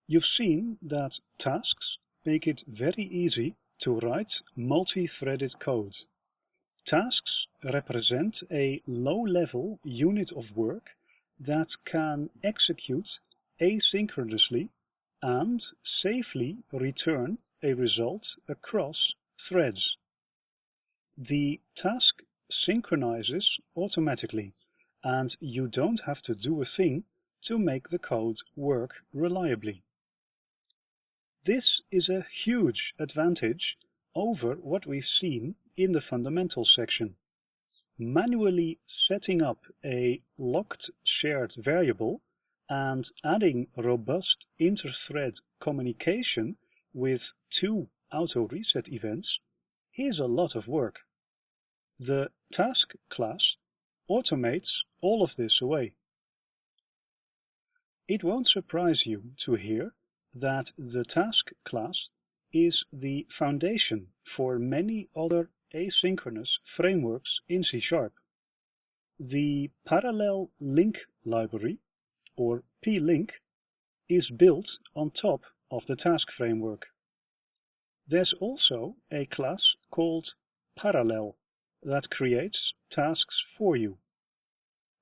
You've seen that tasks make it very easy to write multi-threaded code. Tasks represent a low-level unit of work that can execute asynchronously and safely return a result across threads. The task synchronizes automatically, and you don't have to do a thing to make the code work reliably. This is a huge advantage over what we've seen in the fundamentals section. Manually setting up a locked shared variable and adding robust inter-thread communication with two auto-reset events is a lot of work. The task class automates all of this away. It won't surprise you to hear that the task class is the foundation for many other asynchronous frameworks in C#. The Parallel Link library, or plink, is built on top of the task framework. There's also a class called Parallel that creates tasks for you.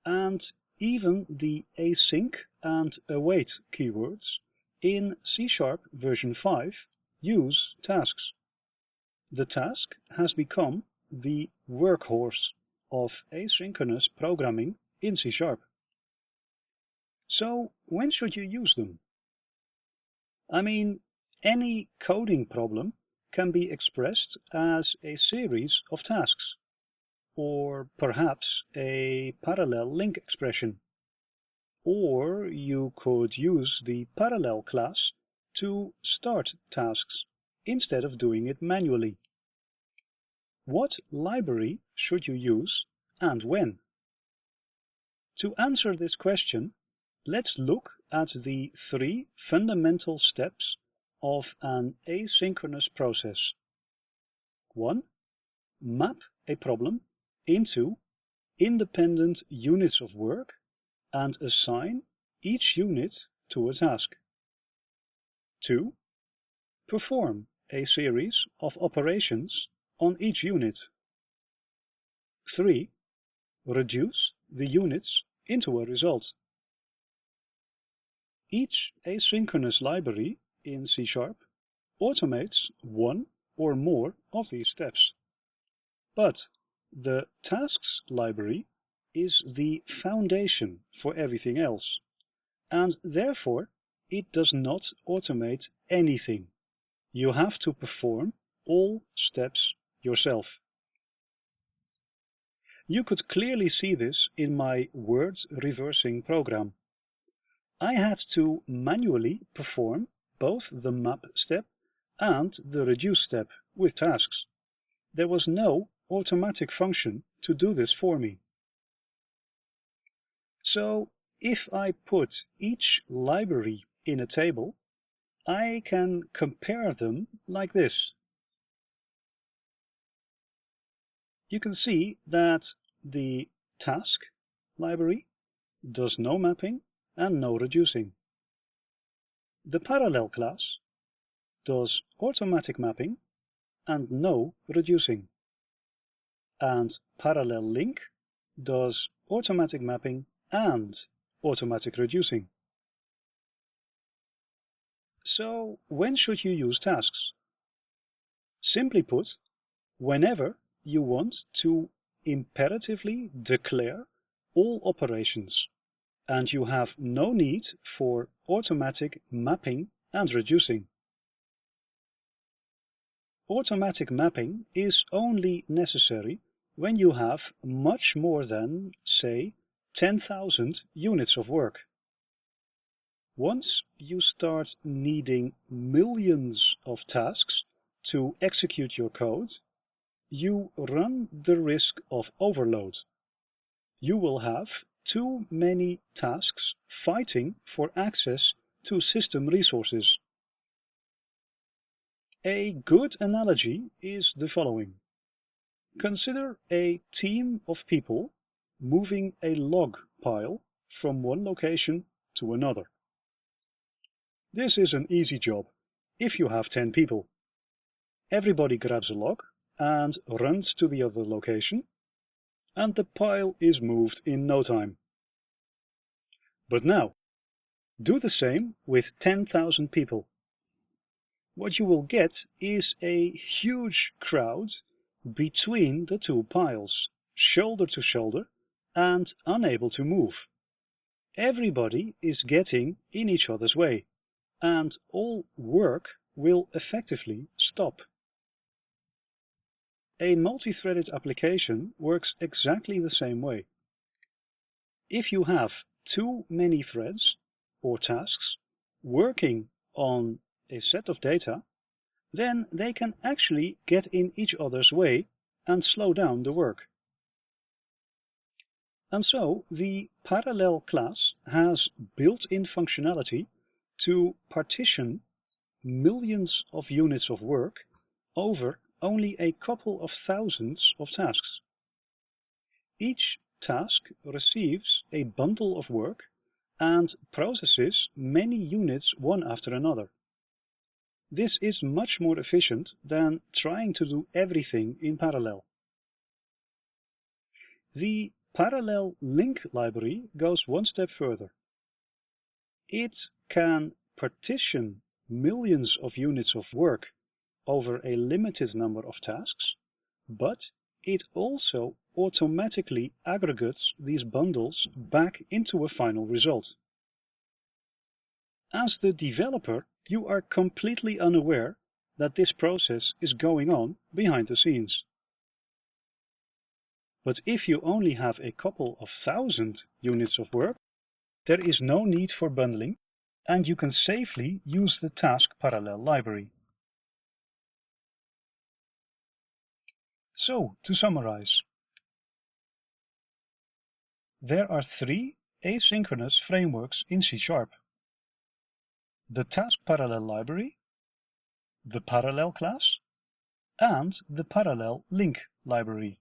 And even the async and await keywords in C# version 5 use tasks. The task has become the workhorse of asynchronous programming in C#. So when should you use them? I mean, any coding problem can be expressed as a series of tasks, or perhaps a parallel link expression. Or you could use the Parallel class to start tasks instead of doing it manually. What library should you use and when? To answer this question, let's look at the three fundamental steps of an asynchronous process. 1. Map a problem into independent units of work and assign each unit to a task. 2. Perform a series of operations on each unit. 3. Reduce the units into a result. Each asynchronous library in C# automates one or more of these steps. But the tasks library is the foundation for everything else, and therefore it does not automate anything. You have to perform all steps yourself. You could clearly see this in my word reversing program. I had to manually perform both the map step and the reduce step with tasks. There was no automatic function to do this for me. So if I put each library in a table, I can compare them like this. You can see that the task library does no mapping and no reducing. The Parallel class does automatic mapping and no reducing. And Parallel Link does automatic mapping and automatic reducing. So when should you use tasks? Simply put, whenever you want to imperatively declare all operations and you have no need for automatic mapping and reducing. Automatic mapping is only necessary when you have much more than, say, 10,000 units of work. Once you start needing millions of tasks to execute your code, you run the risk of overload. You will have too many tasks fighting for access to system resources. A good analogy is the following. Consider a team of people moving a log pile from one location to another. This is an easy job if you have 10 people. Everybody grabs a log and runs to the other location, and the pile is moved in no time. But now, do the same with 10,000 people. What you will get is a huge crowd between the two piles, shoulder to shoulder, and unable to move. Everybody is getting in each other's way, and all work will effectively stop. A multi-threaded application works exactly the same way. If you have too many threads or tasks working on a set of data, then they can actually get in each other's way and slow down the work. And so the Parallel class has built-in functionality to partition millions of units of work over only a couple of thousands of tasks. Each task receives a bundle of work and processes many units one after another. This is much more efficient than trying to do everything in parallel. The Parallel Link library goes one step further. It can partition millions of units of work over a limited number of tasks, but it also automatically aggregates these bundles back into a final result. As the developer, you are completely unaware that this process is going on behind the scenes. But if you only have a couple of thousand units of work, there is no need for bundling, and you can safely use the Task Parallel library. So, to summarize, there are three asynchronous frameworks in C#: the Task Parallel library, the Parallel class, and the Parallel Link library.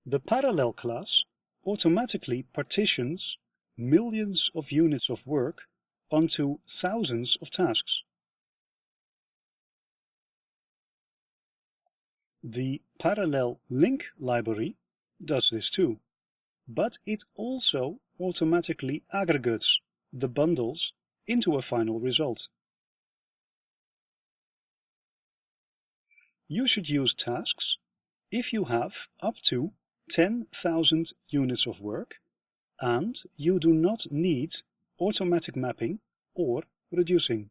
The Parallel class automatically partitions millions of units of work onto thousands of tasks. The Parallel Link library does this too, but it also automatically aggregates the bundles into a final result. You should use tasks if you have up to 10,000 units of work and you do not need automatic mapping or reducing.